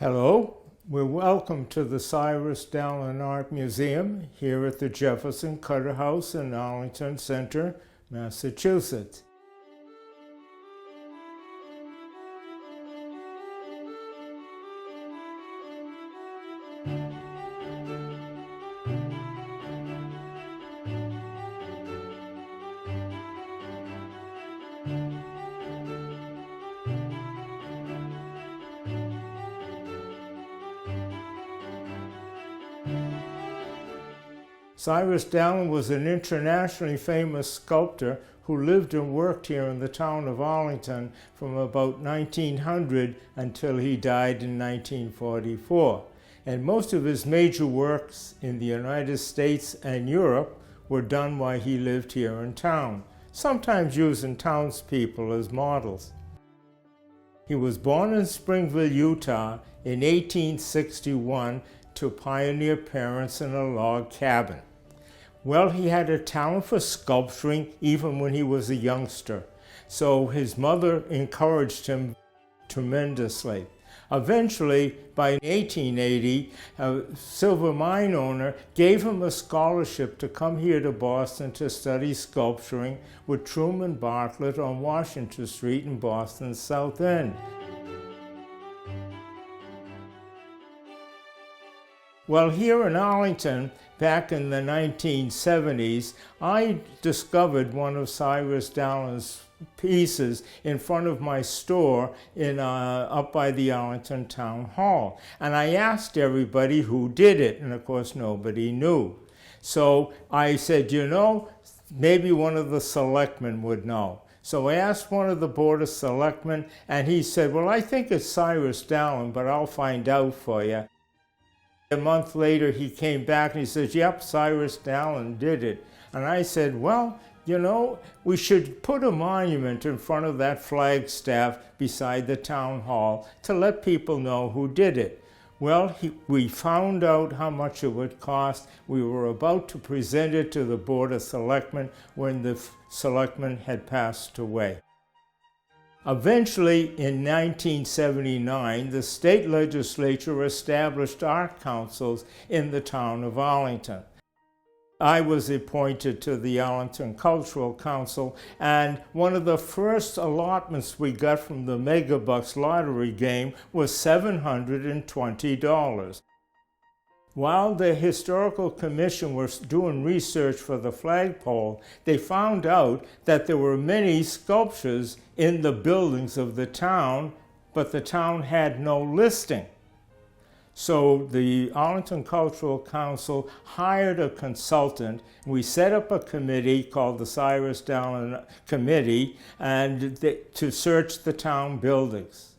Hello, we're welcome to the Cyrus Dallin Art Museum here at the Jefferson Cutter House in Arlington Center, Massachusetts. Cyrus Dallin was an internationally famous sculptor who lived and worked here in the town of Arlington from about 1900 until he died in 1944. And most of his major works in the United States and Europe were done while he lived here in town, sometimes using townspeople as models. He was born in Springville, Utah in 1861 to pioneer parents in a log cabin. Well, he had a talent for sculpturing even when he was a youngster, so his mother encouraged him tremendously. Eventually, by 1880, a silver mine owner gave him a scholarship to come here to Boston to study sculpturing with Truman Bartlett on Washington Street in Boston's South End. Well, here in Arlington, back in the 1970s, I discovered one of Cyrus Dallin's pieces in front of my store up by the Arlington Town Hall. And I asked everybody who did it, and of course nobody knew. So I said, you know, maybe one of the selectmen would know. So I asked one of the Board of Selectmen, and he said, well, I think it's Cyrus Dallin, but I'll find out for you. A month later, he came back and he says, yep, Cyrus Dallin did it. And I said, well, you know, we should put a monument in front of that flagstaff beside the town hall to let people know who did it. Well, we found out how much it would cost. We were about to present it to the Board of Selectmen when the selectmen had passed away. Eventually, in 1979, the state legislature established art councils in the town of Arlington. I was appointed to the Arlington Cultural Council, and one of the first allotments we got from the McGough lottery game was $720. While the Historical Commission was doing research for the flagpole, they found out that there were many sculptures in the buildings of the town, but the town had no listing. So the Arlington Cultural Council hired a consultant. We set up a committee called the Cyrus Dallin Committee to search the town buildings.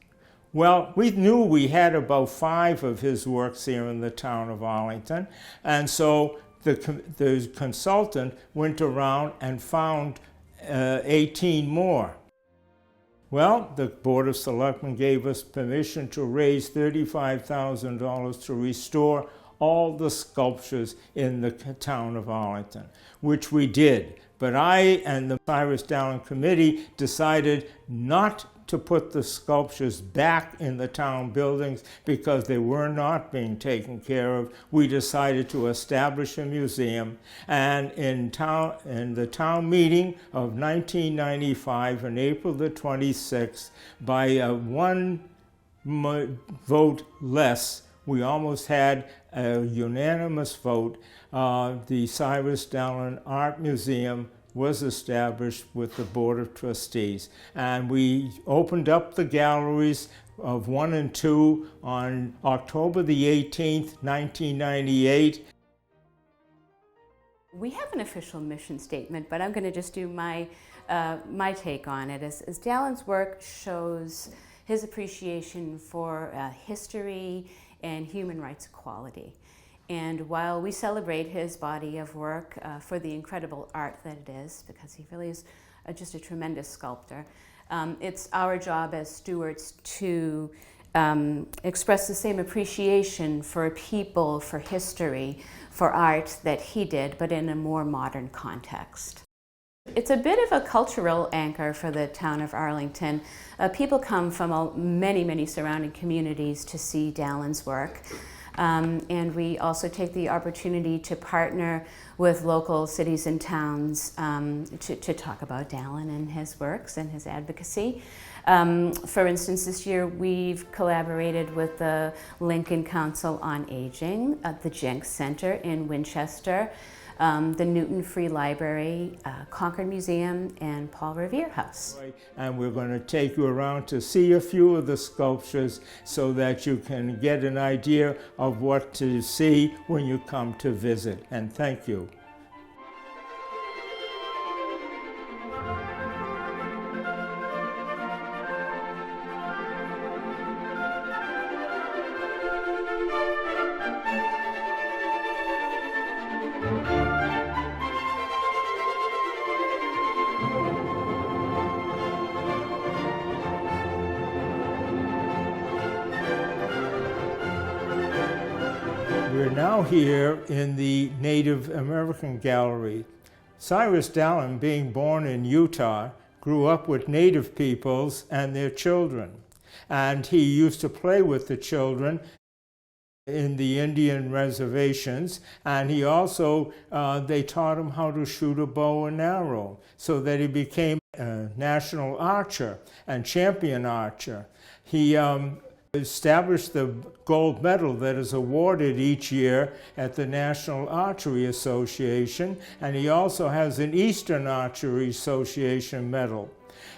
Well, we knew we had about 5 of his works here in the town of Arlington, and so the consultant went around and found 18 more. Well, the Board of Selectmen gave us permission to raise $35,000 to restore all the sculptures in the town of Arlington, which we did. But I and the Cyrus Dallin Committee decided not to put the sculptures back in the town buildings because they were not being taken care of. We decided to establish a museum, and in the town meeting of 1995 on April the 26th, by one vote less. We almost had a unanimous vote. The Cyrus Dallin Art Museum was established with the Board of Trustees. And we opened up the galleries of 1 and 2 on October the 18th, 1998. We have an official mission statement, but I'm going to just do my take on it. As Dallin's work shows his appreciation for history and human rights equality. And while we celebrate his body of work for the incredible art that it is, because he really is just a tremendous sculptor, it's our job as stewards to express the same appreciation for people, for history, for art that he did, but in a more modern context. It's a bit of a cultural anchor for the town of Arlington. People come from many surrounding communities to see Dallin's work. And we also take the opportunity to partner with local cities and towns to talk about Dallin and his works and his advocacy. For instance, this year we've collaborated with the Lincoln Council on Aging, the Jenk Center in Winchester, the Newton Free Library, Concord Museum, and Paul Revere House. And we're going to take you around to see a few of the sculptures so that you can get an idea of what to see when you come to visit. And thank you. We're now here in the Native American Gallery. Cyrus Dallin, being born in Utah, grew up with Native peoples and their children. And he used to play with the children in the Indian reservations, and he also, they taught him how to shoot a bow and arrow, so that he became a national archer and champion archer. He established the gold medal that is awarded each year at the National Archery Association, and he also has an Eastern Archery Association medal.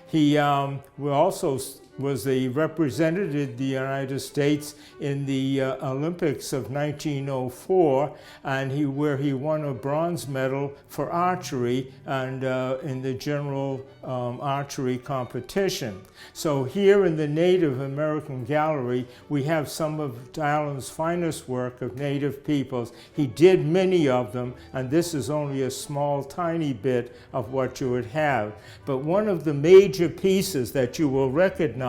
He also was a representative of the United States in the Olympics of 1904, and where he won a bronze medal for archery and in the general archery competition. So here in the Native American Gallery, we have some of Dallin's finest work of Native peoples. He did many of them, and this is only a small, tiny bit of what you would have. But one of the major pieces that you will recognize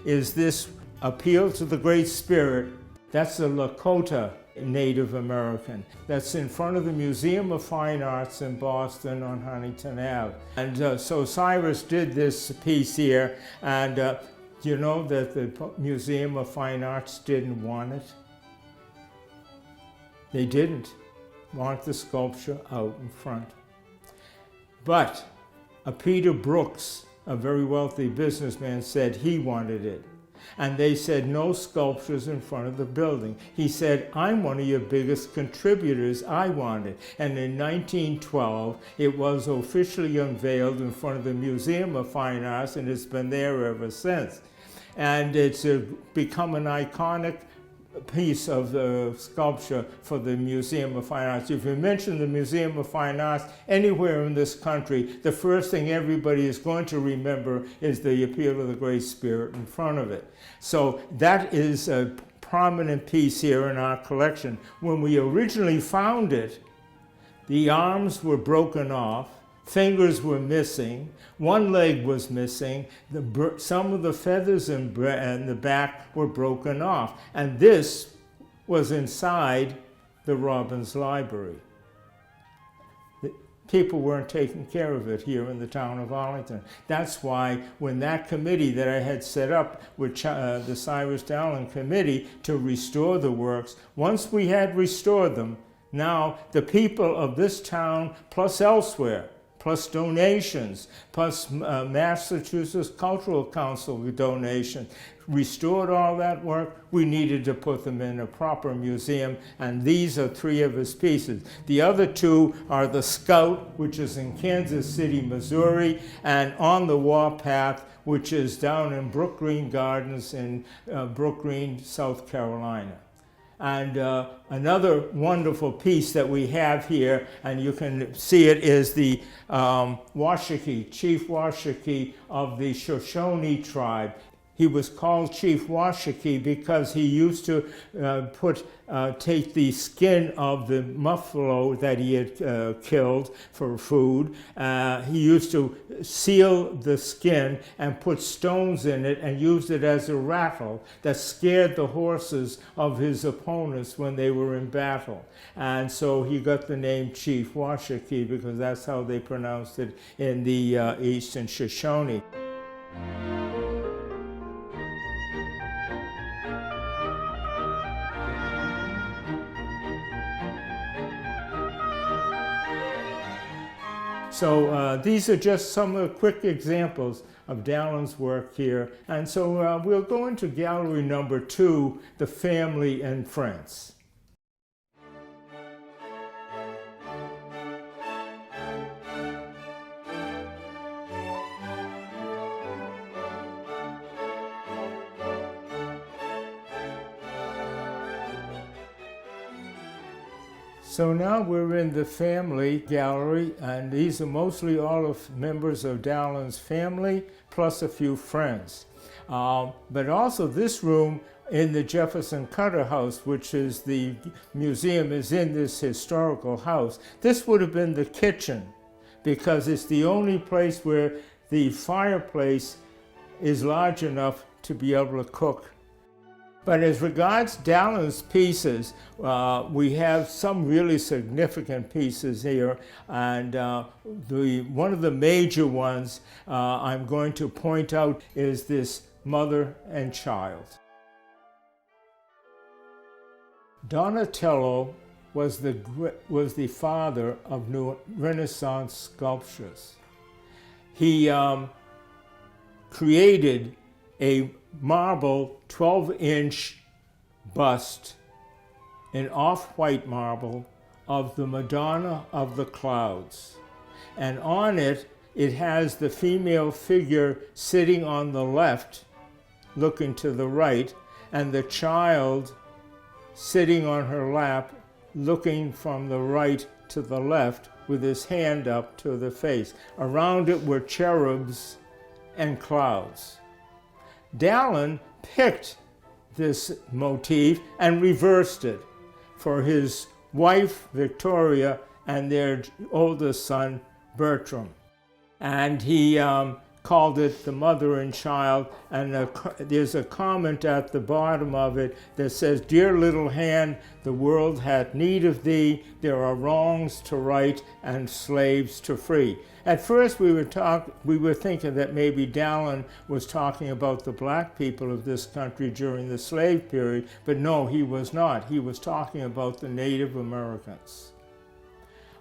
is this appeal to the Great Spirit. That's the Lakota Native American. That's in front of the Museum of Fine Arts in Boston on Huntington Ave. And so Cyrus did this piece here, and you know that the Museum of Fine Arts didn't want it? They didn't want the sculpture out in front. But Peter Brooks, a very wealthy businessman, said he wanted it. And they said, no sculptures in front of the building. He said, I'm one of your biggest contributors, I want it. And in 1912, it was officially unveiled in front of the Museum of Fine Arts, and it's been there ever since. And it's become an iconic piece of the sculpture for the Museum of Fine Arts. If you mention the Museum of Fine Arts anywhere in this country, the first thing everybody is going to remember is the appeal to the Great Spirit in front of it. So that is a prominent piece here in our collection. When we originally found it, the arms were broken off, fingers were missing, one leg was missing, some of the feathers and the back were broken off. And this was inside the Robbins Library. People weren't taking care of it here in the town of Arlington. That's why when that committee that I had set up with the Cyrus Dallin Committee to restore the works, once we had restored them, now the people of this town, plus elsewhere, plus donations, plus Massachusetts Cultural Council donation. Restored all that work. We needed to put them in a proper museum, and these are 3 of his pieces. The other 2 are the Scout, which is in Kansas City, Missouri, and On the Warpath, which is down in Brook Green Gardens in Brook Green, South Carolina. And another wonderful piece that we have here, and you can see it, is the Washakie, Chief Washakie of the Shoshone tribe. He was called Chief Washakie because he used to take the skin of the buffalo that he had killed for food. He used to seal the skin and put stones in it and used it as a rattle that scared the horses of his opponents when they were in battle. And so he got the name Chief Washakie because that's how they pronounced it in the Eastern Shoshone. So these are just some quick examples of Dallin's work here. And so we'll go into gallery number 2, The Family and Friends. So now we're in the family gallery, and these are mostly all of members of Dallin's family, plus a few friends. But also this room in the Jefferson Cutter House, which is the museum is in this historical house. This would have been the kitchen, because it's the only place where the fireplace is large enough to be able to cook. But as regards Dallin's pieces, we have some really significant pieces here, and one of the major ones I'm going to point out is this mother and child. Donatello was the father of new Renaissance sculptures. He created a marble 12-inch bust in off-white marble of the Madonna of the Clouds. And on it, it has the female figure sitting on the left, looking to the right, and the child sitting on her lap, looking from the right to the left with his hand up to the face. Around it were cherubs and clouds. Dallin picked this motif and reversed it for his wife, Victoria, and their oldest son, Bertram. And he called it The Mother and Child, and there's a comment at the bottom of it that says, "Dear little hand, the world hath need of thee, there are wrongs to right and slaves to free." At first we were thinking that maybe Dallin was talking about the black people of this country during the slave period, but no, he was not. He was talking about the Native Americans.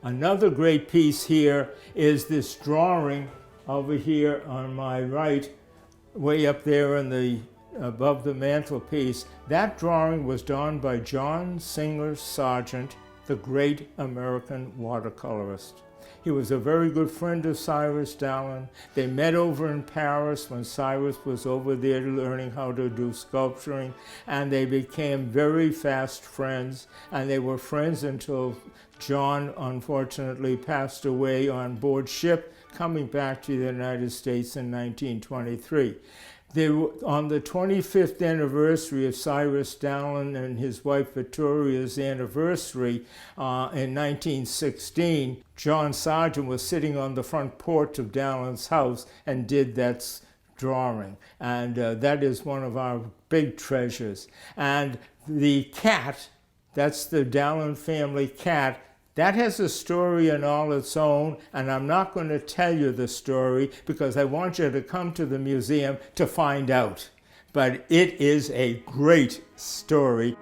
Another great piece here is this drawing over here on my right, way up there above the mantelpiece. That drawing was done by John Singer Sargent, the great American watercolorist. He was a very good friend of Cyrus Dallin. They met over in Paris when Cyrus was over there learning how to do sculpturing, and they became very fast friends, and they were friends until John unfortunately passed away on board ship coming back to the United States in 1923. On the 25th anniversary of Cyrus Dallin and his wife Victoria's anniversary in 1916, John Sargent was sitting on the front porch of Dallin's house and did that drawing. And that is one of our big treasures. And the cat, that's the Dallin family cat, that has a story in all its own, and I'm not going to tell you the story because I want you to come to the museum to find out. But it is a great story.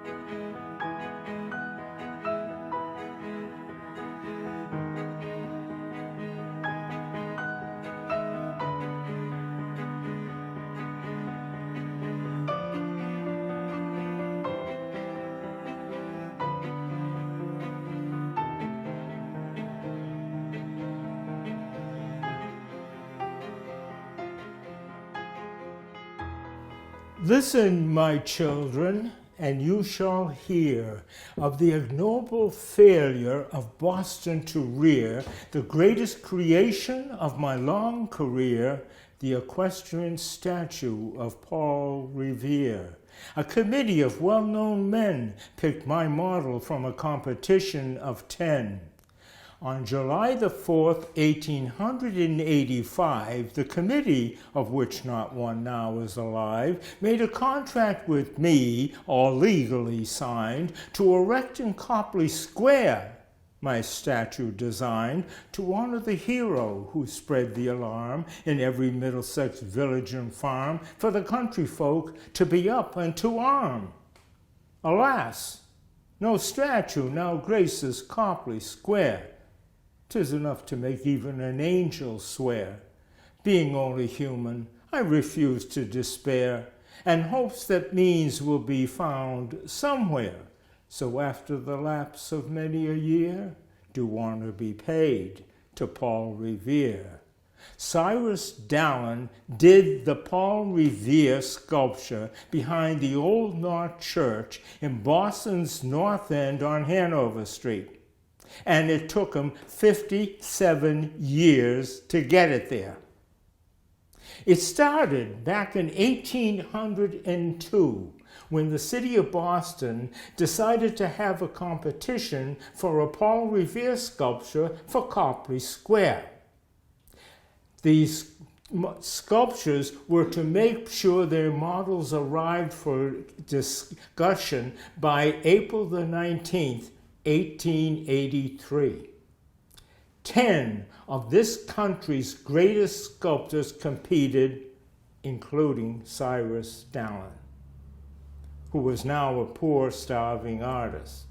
Listen, my children, and you shall hear of the ignoble failure of Boston to rear the greatest creation of my long career, the equestrian statue of Paul Revere. A committee of well-known men picked my model from a competition of 10. On July the 4th, 1885, the committee, of which not one now is alive, made a contract with me, all legally signed, to erect in Copley Square my statue designed to honor the hero who spread the alarm in every Middlesex village and farm for the country folk to be up and to arm. Alas, no statue now graces Copley Square. 'Tis enough to make even an angel swear. Being only human, I refuse to despair, and hopes that means will be found somewhere. So after the lapse of many a year, do honor be paid to Paul Revere. Cyrus Dallin did the Paul Revere sculpture behind the Old North Church in Boston's North End on Hanover Street. And it took him 57 years to get it there. It started back in 1802 when the city of Boston decided to have a competition for a Paul Revere sculpture for Copley Square. These sculptures were to make sure their models arrived for discussion by April the 19th, 1883. 10 of this country's greatest sculptors competed, including Cyrus Dallin, who was now a poor, starving artist.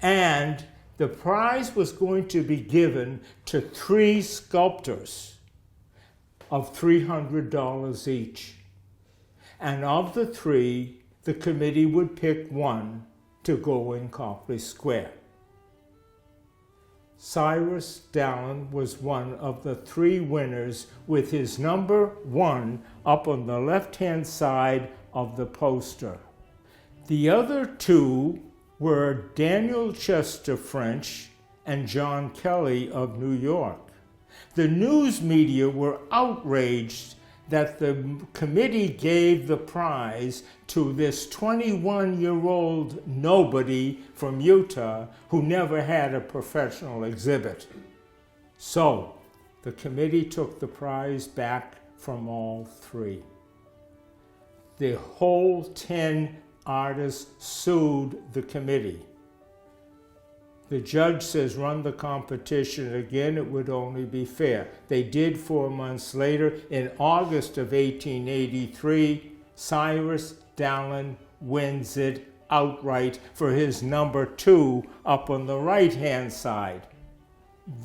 And the prize was going to be given to 3 sculptors of $300 each. And of the 3, the committee would pick one to go in Copley Square. Cyrus Dallin was one of the 3 winners with his number 1 up on the left-hand side of the poster. The other 2 were Daniel Chester French and John Kelly of New York. The news media were outraged that the committee gave the prize to this 21-year-old nobody from Utah who never had a professional exhibit. So the committee took the prize back from all 3. The whole 10 artists sued the committee. The judge says, run the competition again, it would only be fair. They did 4 months later. In August of 1883, Cyrus Dallin wins it outright for his number 2 up on the right-hand side.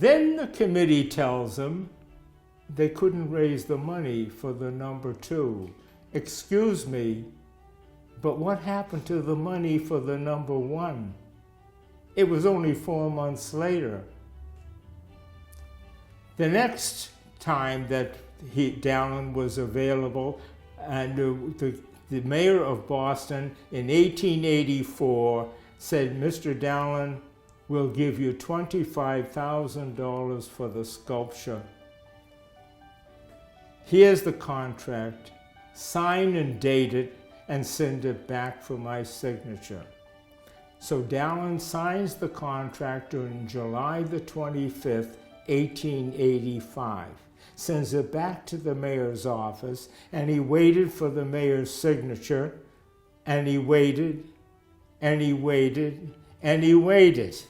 Then the committee tells them they couldn't raise the money for the number 2. Excuse me, but what happened to the money for the number 1? It was only 4 months later. The next time that Dallin was available, and the mayor of Boston in 1884 said, Mr. Dallin, we'll give you $25,000 for the sculpture. Here's the contract. Sign and date it and send it back for my signature. So Dallin signs the contract on July the 25th, 1885, sends it back to the mayor's office, and he waited for the mayor's signature, and he waited, and he waited, and he waited.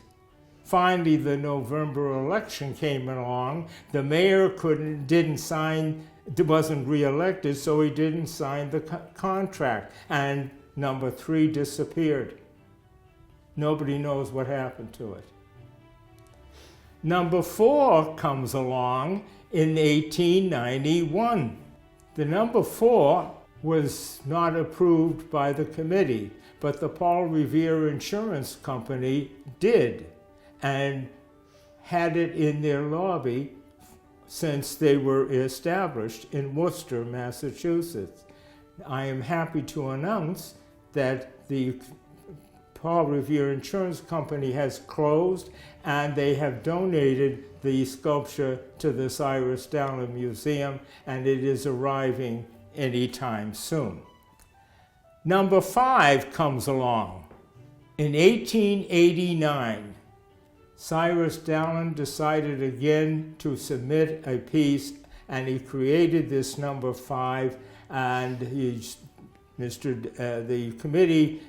Finally, the November election came along. The mayor wasn't reelected, so he didn't sign the contract, and number 3 disappeared. Nobody knows what happened to it. Number 4 comes along in 1891. The number 4 was not approved by the committee, but the Paul Revere Insurance Company did and had it in their lobby since they were established in Worcester, Massachusetts. I am happy to announce that the Paul Revere Insurance Company has closed, and they have donated the sculpture to the Cyrus Dallin Museum, and it is arriving anytime soon. Number 5 comes along. In 1889, Cyrus Dallin decided again to submit a piece, and he created this number 5, and the committee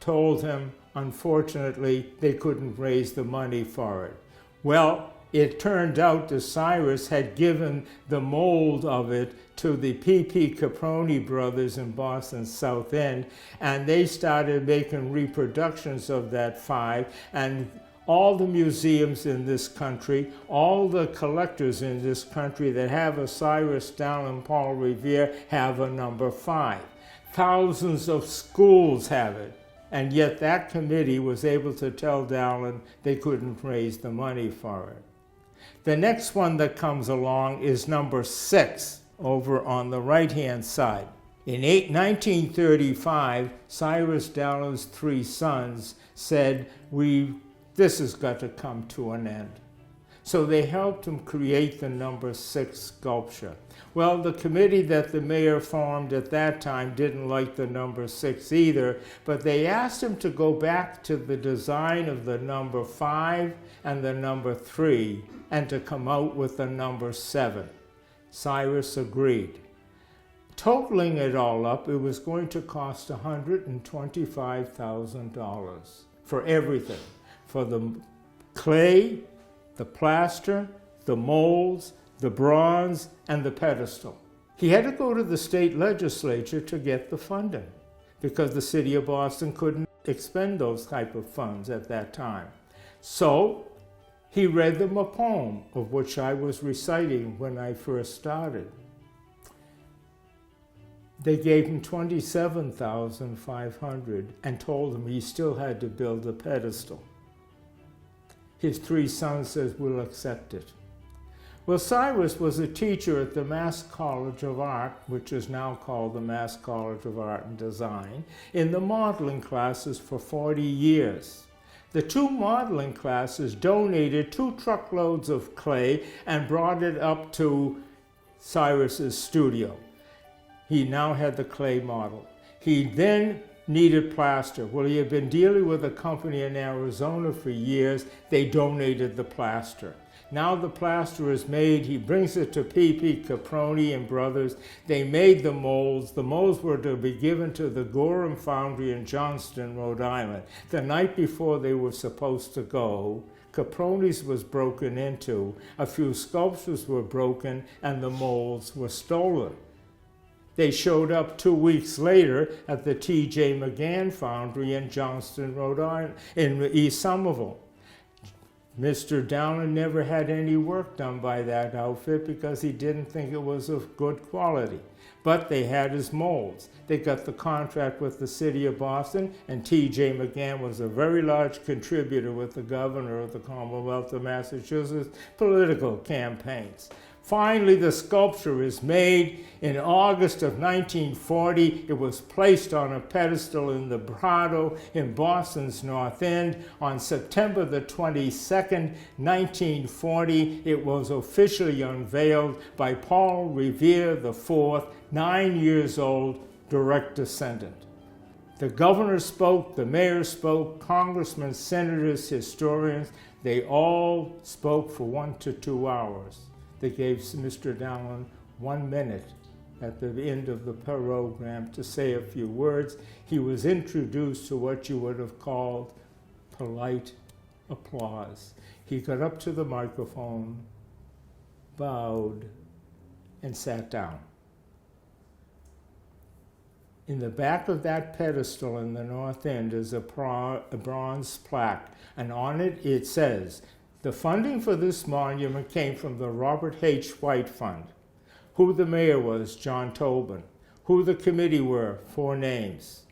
told him, unfortunately, they couldn't raise the money for it. Well, it turned out that Cyrus had given the mold of it to the P.P. Caproni brothers in Boston's South End, and they started making reproductions of that 5, and all the museums in this country, all the collectors in this country that have a Cyrus Dallin Paul Revere have a number 5. Thousands of schools have it. And yet that committee was able to tell Dallin they couldn't raise the money for it. The next one that comes along is number 6, over on the right-hand side. In 1935, Cyrus Dallin's 3 sons said, this has got to come to an end. So they helped him create the number 6 sculpture. Well, the committee that the mayor formed at that time didn't like the number 6 either, but they asked him to go back to the design of the number 5 and the number 3 and to come out with the number 7. Cyrus agreed. Totaling it all up, it was going to cost $125,000 for everything, for the clay, the plaster, the molds, the bronze, and the pedestal. He had to go to the state legislature to get the funding because the city of Boston couldn't expend those type of funds at that time. So he read them a poem of which I was reciting when I first started. They gave him $27,500 and told him he still had to build a pedestal. His 3 sons said, we'll accept it. Well, Cyrus was a teacher at the Mass College of Art, which is now called the Mass College of Art and Design, in the modeling classes for 40 years. The 2 modeling classes donated 2 truckloads of clay and brought it up to Cyrus's studio. He now had the clay model. He then needed plaster. Well, he had been dealing with a company in Arizona for years. They donated the plaster. Now the plaster is made. He brings it to P.P. Caproni and Brothers. They made the molds. The molds were to be given to the Gorham Foundry in Johnston, Rhode Island. The night before they were supposed to go, Caproni's was broken into, a few sculptures were broken, and the molds were stolen. They showed up 2 weeks later at the T.J. McGann Foundry in Johnston, Rhode Island, in East Somerville. Mr. Dallin never had any work done by that outfit because he didn't think it was of good quality. But they had his molds. They got the contract with the city of Boston, and T.J. McGann was a very large contributor with the governor of the Commonwealth of Massachusetts political campaigns. Finally, the sculpture is made. In August of 1940, it was placed on a pedestal in the Prado in Boston's North End. On September the 22nd, 1940, it was officially unveiled by Paul Revere IV, 9 years old, direct descendant. The governor spoke, the mayor spoke, congressmen, senators, historians, they all spoke for 1 to 2 hours. They gave Mr. Dallin 1 minute at the end of the program to say a few words. He was introduced to what you would have called polite applause. He got up to the microphone, bowed, and sat down. In the back of that pedestal in the north end is a bronze plaque, and on it it says, the funding for this monument came from the Robert H. White Fund. Who the mayor was, John Tobin. Who the committee were, 4 names.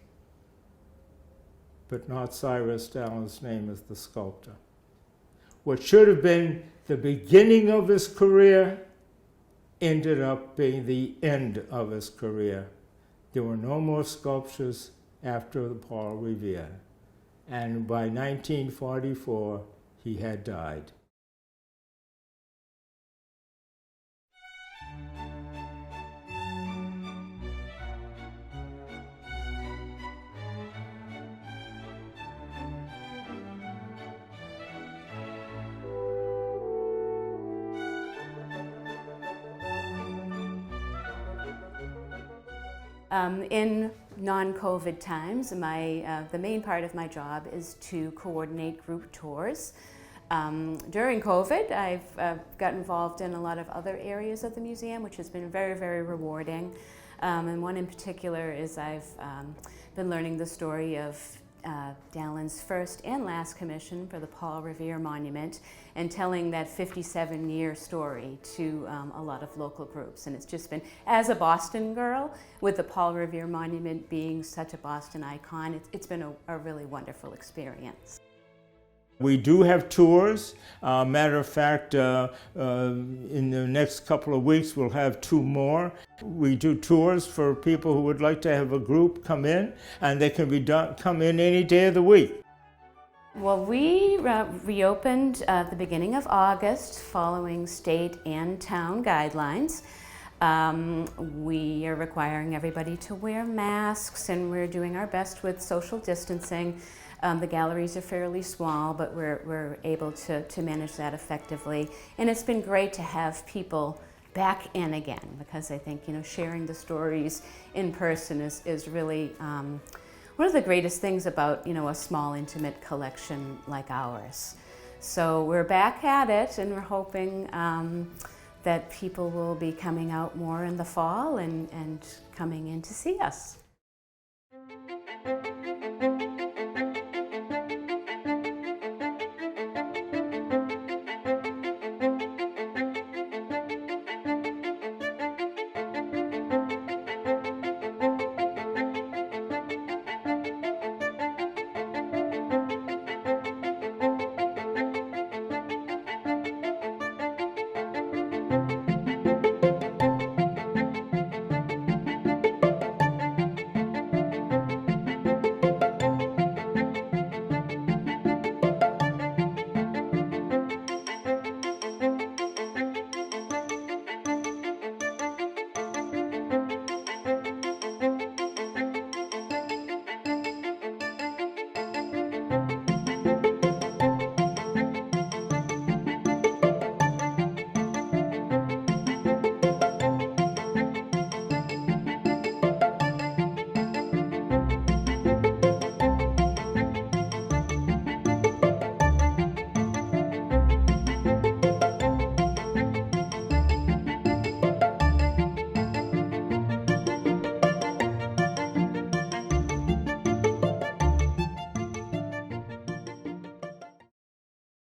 But not Cyrus Dallin's name as the sculptor. What should have been the beginning of his career ended up being the end of his career. There were no more sculptures after the Paul Revere, and by 1944 he had died. In non-COVID times, the main part of my job is to coordinate group tours. During COVID, I've got involved in a lot of other areas of the museum, which has been very, very rewarding. And one in particular is I've been learning the story of Dallin's first and last commission for the Paul Revere Monument, and telling that 57-year story to a lot of local groups. And it's just been, as a Boston girl, with the Paul Revere Monument being such a Boston icon, it's been a really wonderful experience. We do have tours. Matter of fact, in the next couple of weeks, we'll have 2 more. We do tours for people who would like to have a group come in, and they can come in any day of the week. Well, we reopened at the beginning of August following state and town guidelines. We are requiring everybody to wear masks, and we're doing our best with social distancing. The galleries are fairly small, but we're able to manage that effectively. And it's been great to have people back in again, because I think, sharing the stories in person is really one of the greatest things about, a small, intimate collection like ours. So we're back at it, and we're hoping that people will be coming out more in the fall and coming in to see us.